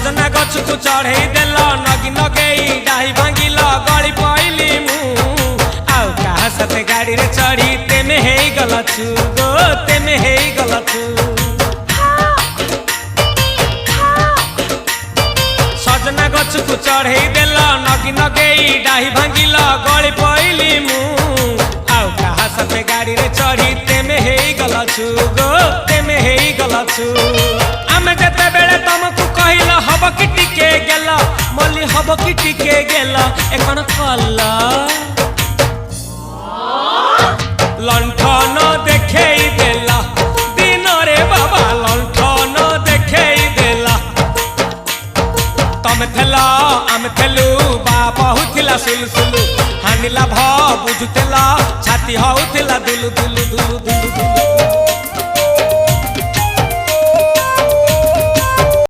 सजना गछ को चढ़े देल नगी नगेई डाही भांगिल गली पइली मु आउ कहा साथे गाड़ी रे चढ़ी तेमे हेई गलछु गो तेमे हेई गलछु सजना गछ को चढ़े देल नगी नगेई डाही भांगिल गली पइली मु आउ कहा साथे गाड़ी रे चढ़ी तेमे हेई गलछु गो तेमे हेई गलछु आमे जते बेले तुमको कहिला हब कि टिके गेला मल्ली हब कि टिके गेला एकन कल्ला लंठन देखेई देला दिन रे बाबा लंठन देखेई देला तमे थेला आमे थेलु बाबा हुथिला सुलसुलु हानिला भ बुझुतेला छाती हउथिला दुलु दुलु दुलु दुलु दुलु